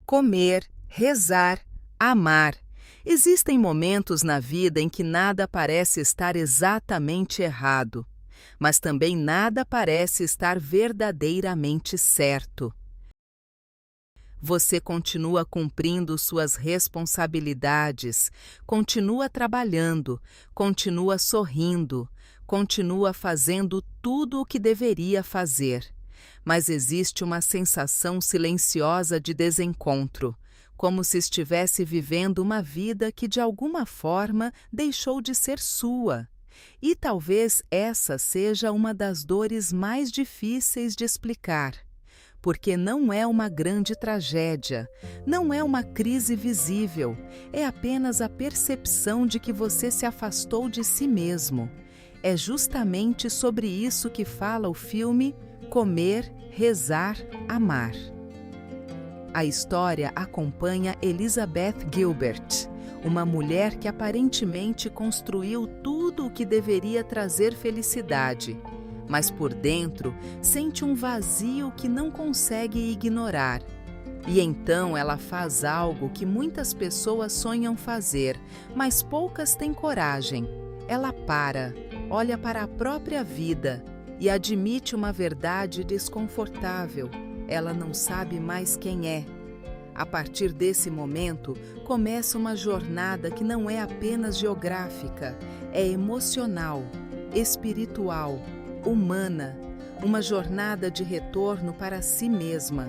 comer, rezar, amar. Existem momentos na vida em que nada parece estar exatamente errado, mas também nada parece estar verdadeiramente certo. Você continua cumprindo suas responsabilidades, continua trabalhando, continua sorrindo, continua fazendo tudo o que deveria fazer. Mas existe uma sensação silenciosa de desencontro, como se estivesse vivendo uma vida que de alguma forma deixou de ser sua. E talvez essa seja uma das dores mais difíceis de explicar. Porque não é uma grande tragédia, não é uma crise visível, é apenas a percepção de que você se afastou de si mesmo. É justamente sobre isso que fala o filme Comer, Rezar, Amar. A história acompanha Elizabeth Gilbert, uma mulher que aparentemente construiu tudo o que deveria trazer felicidade, mas por dentro sente um vazio que não consegue ignorar. E então ela faz algo que muitas pessoas sonham fazer, mas poucas têm coragem. Ela para, olha para a própria vida e admite uma verdade desconfortável. Ela não sabe mais quem é. A partir desse momento, começa uma jornada que não é apenas geográfica, é emocional, espiritual, humana, uma jornada de retorno para si mesma.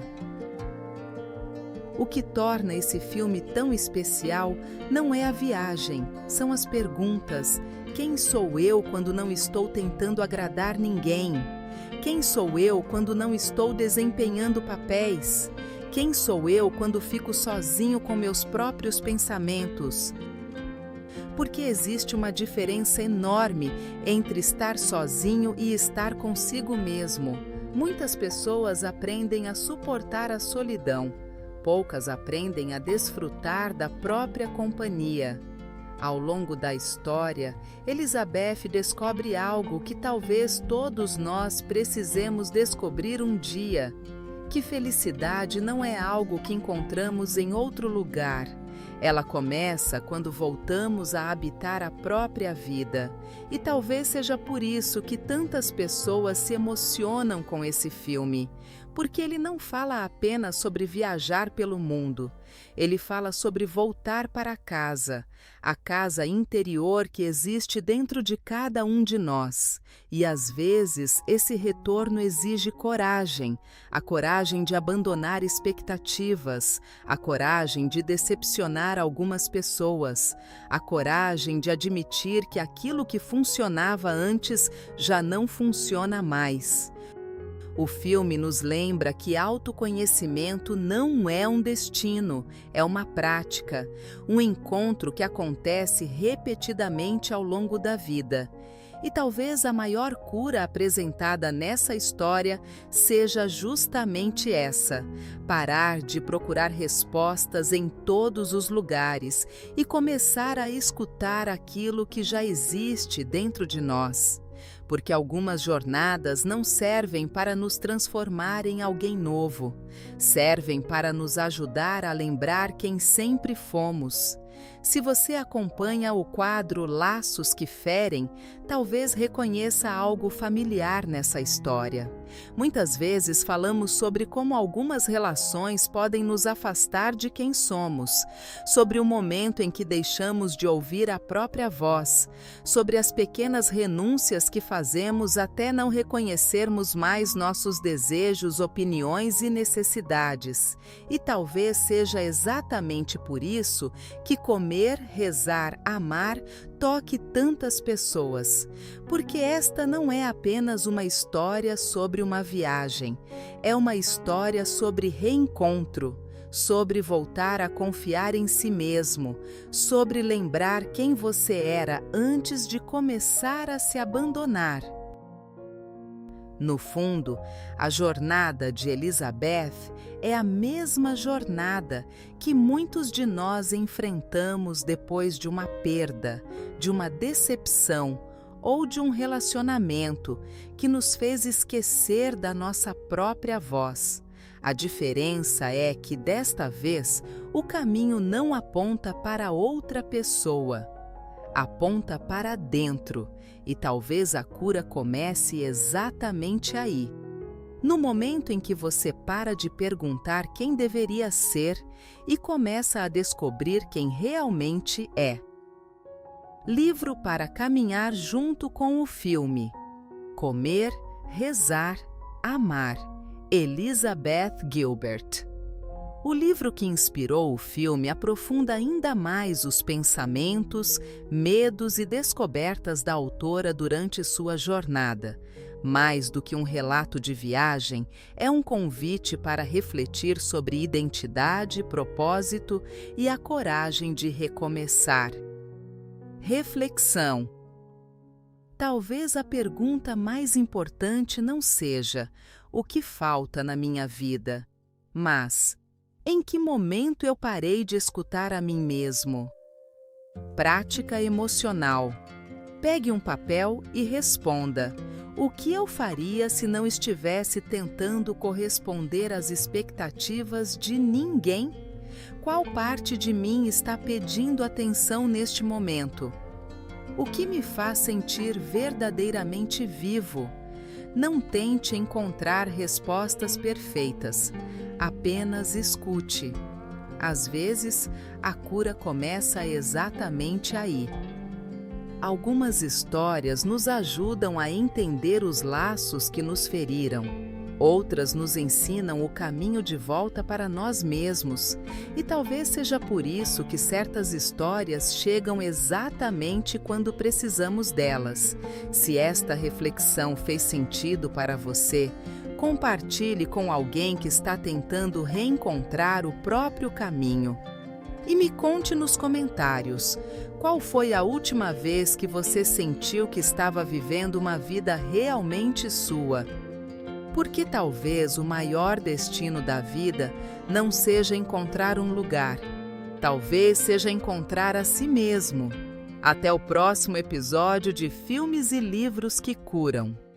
O que torna esse filme tão especial não é a viagem, são as perguntas. Quem sou eu quando não estou tentando agradar ninguém? Quem sou eu quando não estou desempenhando papéis? Quem sou eu quando fico sozinho com meus próprios pensamentos? Porque existe uma diferença enorme entre estar sozinho e estar consigo mesmo. Muitas pessoas aprendem a suportar a solidão, poucas aprendem a desfrutar da própria companhia. Ao longo da história, Elizabeth descobre algo que talvez todos nós precisemos descobrir um dia: que felicidade não é algo que encontramos em outro lugar. Ela começa quando voltamos a habitar a própria vida. E talvez seja por isso que tantas pessoas se emocionam com esse filme. Porque ele não fala apenas sobre viajar pelo mundo. Ele fala sobre voltar para casa, a casa interior que existe dentro de cada um de nós. E às vezes esse retorno exige coragem, a coragem de abandonar expectativas, a coragem de decepcionar algumas pessoas, a coragem de admitir que aquilo que funcionava antes já não funciona mais. O filme nos lembra que autoconhecimento não é um destino, é uma prática, um encontro que acontece repetidamente ao longo da vida. E talvez a maior cura apresentada nessa história seja justamente essa: parar de procurar respostas em todos os lugares e começar a escutar aquilo que já existe dentro de nós. Porque algumas jornadas não servem para nos transformar em alguém novo, servem para nos ajudar a lembrar quem sempre fomos. Se você acompanha o quadro Laços que Ferem, talvez reconheça algo familiar nessa história. Muitas vezes falamos sobre como algumas relações podem nos afastar de quem somos, sobre o momento em que deixamos de ouvir a própria voz, sobre as pequenas renúncias que fazemos até não reconhecermos mais nossos desejos, opiniões e necessidades. E talvez seja exatamente por isso que comer, rezar, amar toque tantas pessoas, porque esta não é apenas uma história sobre uma viagem, é uma história sobre reencontro, sobre voltar a confiar em si mesmo, sobre lembrar quem você era antes de começar a se abandonar. No fundo, a jornada de Elizabeth é a mesma jornada que muitos de nós enfrentamos depois de uma perda, de uma decepção ou de um relacionamento que nos fez esquecer da nossa própria voz. A diferença é que, desta vez, o caminho não aponta para outra pessoa, aponta para dentro, e talvez a cura comece exatamente aí. No momento em que você para de perguntar quem deveria ser e começa a descobrir quem realmente é. Livro para caminhar junto com o filme: Comer, Rezar, Amar, Elizabeth Gilbert. O livro que inspirou o filme aprofunda ainda mais os pensamentos, medos e descobertas da autora durante sua jornada. Mais do que um relato de viagem, é um convite para refletir sobre identidade, propósito e a coragem de recomeçar. Reflexão. Talvez a pergunta mais importante não seja o que falta na minha vida, mas em que momento eu parei de escutar a mim mesmo? Prática emocional. Pegue um papel e responda: o que eu faria se não estivesse tentando corresponder às expectativas de ninguém? Qual parte de mim está pedindo atenção neste momento? O que me faz sentir verdadeiramente vivo? Não tente encontrar respostas perfeitas, apenas escute. Às vezes, a cura começa exatamente aí. Algumas histórias nos ajudam a entender os laços que nos feriram. Outras nos ensinam o caminho de volta para nós mesmos. E talvez seja por isso que certas histórias chegam exatamente quando precisamos delas. Se esta reflexão fez sentido para você, compartilhe com alguém que está tentando reencontrar o próprio caminho. E me conte nos comentários, qual foi a última vez que você sentiu que estava vivendo uma vida realmente sua? Porque talvez o maior destino da vida não seja encontrar um lugar, talvez seja encontrar a si mesmo. Até o próximo episódio de Filmes e Livros que Curam.